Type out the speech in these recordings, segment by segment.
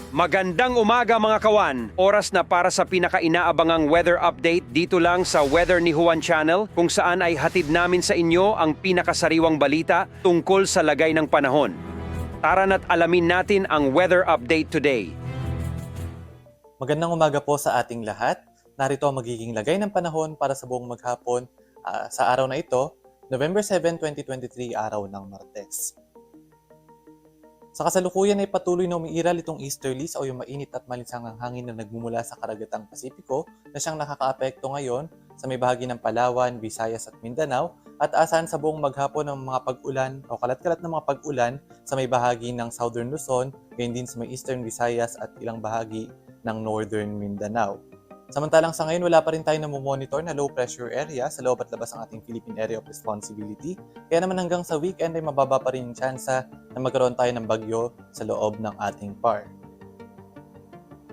Magandang umaga mga kawan! Oras na para sa pinaka-inaabangang weather update dito lang sa Weather ni Juan Channel kung saan ay hatid namin sa inyo ang pinakasariwang balita tungkol sa lagay ng panahon. Tara na't alamin natin ang weather update today. Magandang umaga po sa ating lahat. Narito ang magiging lagay ng panahon para sa buong maghapon sa araw na ito, November 7, 2023, araw ng Martes. Sa kasalukuyan ay patuloy na umiiral itong easterlies o yung mainit at malinsangang hangin na nagmumula sa karagatang Pasipiko na siyang nakakaapekto ngayon sa may bahagi ng Palawan, Visayas at Mindanao at asahan sa buong maghapon ng mga pag-ulan o kalat-kalat ng mga pag-ulan sa may bahagi ng Southern Luzon, gayon din sa may Eastern Visayas at ilang bahagi ng Northern Mindanao. Samantalang sa ngayon, wala pa rin tayo namomonitor na low pressure area sa loob at labas ng ating Philippine Area of Responsibility. Kaya naman hanggang sa weekend ay mababa pa rin yung tsansa na magkaroon tayo ng bagyo sa loob ng ating PAR.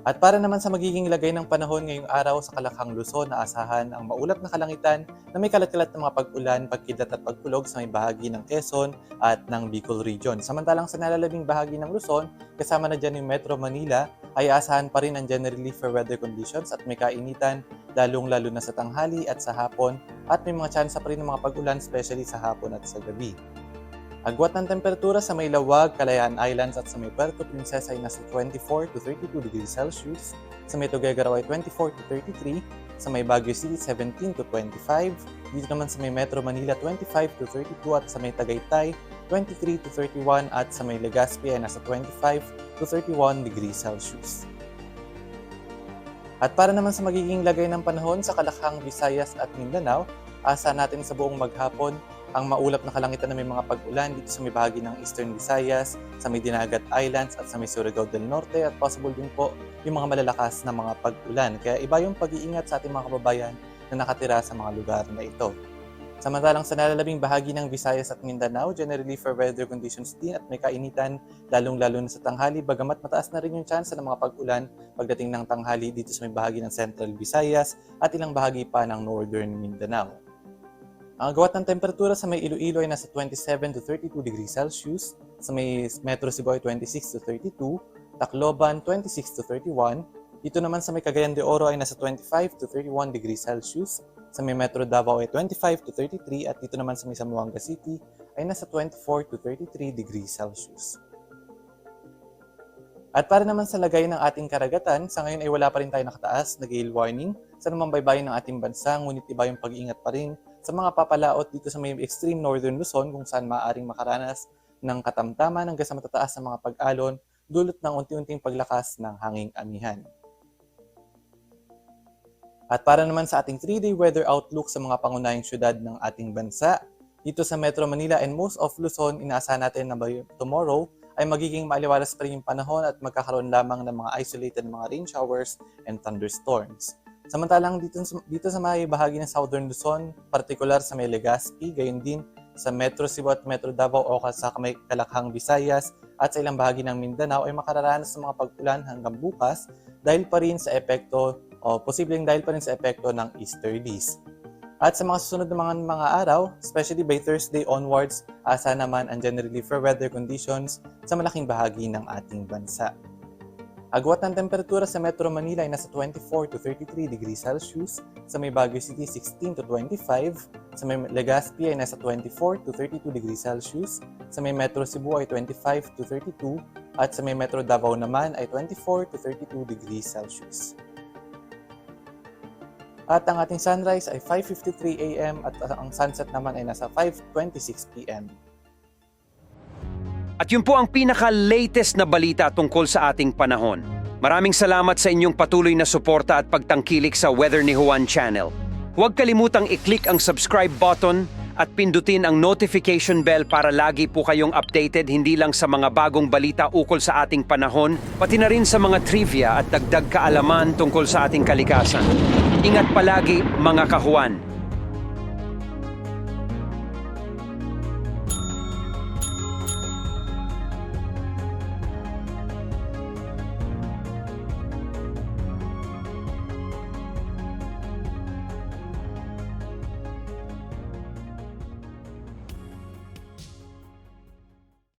At para naman sa magiging lagay ng panahon ngayong araw sa Kalakhang Luzon, naasahan ang maulap na kalangitan na may kalat-kalat na mga pag-ulan, pagkidlat at pagkulog sa may bahagi ng Quezon at ng Bicol Region. Samantalang sa nalalabing bahagi ng Luzon, kasama na dyan yung Metro Manila, ay aasahan pa rin ang generally fair weather conditions at may kainitan, lalong-lalo na sa tanghali at sa hapon, at may mga tsansa pa rin ng mga pag-ulan, especially sa hapon at sa gabi. Agwat ng temperatura sa may Lawag, Kalayaan Islands at sa may Puerto Princesa ay nasa 24 to 32 degrees Celsius, sa may Tuguegarao ay 24 to 33, sa may Baguio City 17 to 25, dito naman sa may Metro Manila 25 to 32 at sa may Tagaytay 23 to 31 at sa may Legazpi ay nasa 25 to 31 degrees Celsius. At para naman sa magiging lagay ng panahon sa Kalakhang, Visayas at Mindanao, asa natin sa buong maghapon ang maulap na kalangitan na may mga pag-ulan dito sa may bahagi ng Eastern Visayas, sa may Dinagat Islands at sa may Surigao del Norte at possible din po yung mga malalakas na mga pag-ulan. Kaya iba yung pag-iingat sa ating mga kababayan na nakatira sa mga lugar na ito. Samantalang sa nalalabing bahagi ng Visayas at Mindanao, generally fair weather conditions din at may kainitan, lalong-lalo na sa tanghali, bagamat mataas na rin yung chance ng mga pag-ulan pagdating ng tanghali dito sa may bahagi ng Central Visayas at ilang bahagi pa ng Northern Mindanao. Ang agwat ng temperatura sa may Iloilo ay nasa 27 to 32 degrees Celsius, sa may Metro Cebu ay 26 to 32, Tacloban 26 to 31, dito naman sa may Cagayan de Oro ay nasa 25 to 31 degrees Celsius, sa may Metro Davao ay 25 to 33 at dito naman sa may Zamboanga City ay nasa 24 to 33 degrees Celsius. At para naman sa lagay ng ating karagatan, sa ngayon ay wala pa rin tayo nakataas na gale warning sa namang baybayin ng ating bansa, ngunit iba yung pag-iingat pa rin sa mga papalaot dito sa may extreme northern Luzon kung saan maaaring makaranas ng katamtaman hanggang sa matataas na mga pag-alon dulot ng unti-unting paglakas ng hanging amihan. At para naman sa ating 3-day weather outlook sa mga pangunahing syudad ng ating bansa, dito sa Metro Manila and most of Luzon, inaasahan natin na tomorrow ay magiging maaliwalas pa rin yung panahon at magkakaroon lamang ng mga isolated mga rain showers and thunderstorms. Samantalang dito sa may bahagi ng Southern Luzon, partikular sa may Legazpi, gayon din sa Metro Cebu at Metro Davao o sa may Kalakhang, Visayas at sa ilang bahagi ng Mindanao ay makararanas ng mga pag-ulan hanggang bukas dahil pa rin sa epekto o posibleng dahil pa rin sa epekto ng easterlies. At sa mga susunod na mga araw, especially by Thursday onwards, asa naman ang generally fair weather conditions sa malaking bahagi ng ating bansa. Agwat ng temperatura sa Metro Manila ay nasa 24 to 33 degrees Celsius, sa may Baguio City 16 to 25, sa may Legazpi ay nasa 24 to 32 degrees Celsius, sa may Metro Cebu ay 25 to 32, at sa may Metro Davao naman ay 24 to 32 degrees Celsius. At ang ating sunrise ay 5:53 AM at ang sunset naman ay nasa 5:26 PM. At yun po ang pinaka-latest na balita tungkol sa ating panahon. Maraming salamat sa inyong patuloy na suporta at pagtangkilik sa Weather ni Juan Channel. Huwag kalimutang i-click ang subscribe button at pindutin ang notification bell para lagi po kayong updated hindi lang sa mga bagong balita ukol sa ating panahon, pati na rin sa mga trivia at dagdag kaalaman tungkol sa ating kalikasan. Ingat palagi mga kahuan!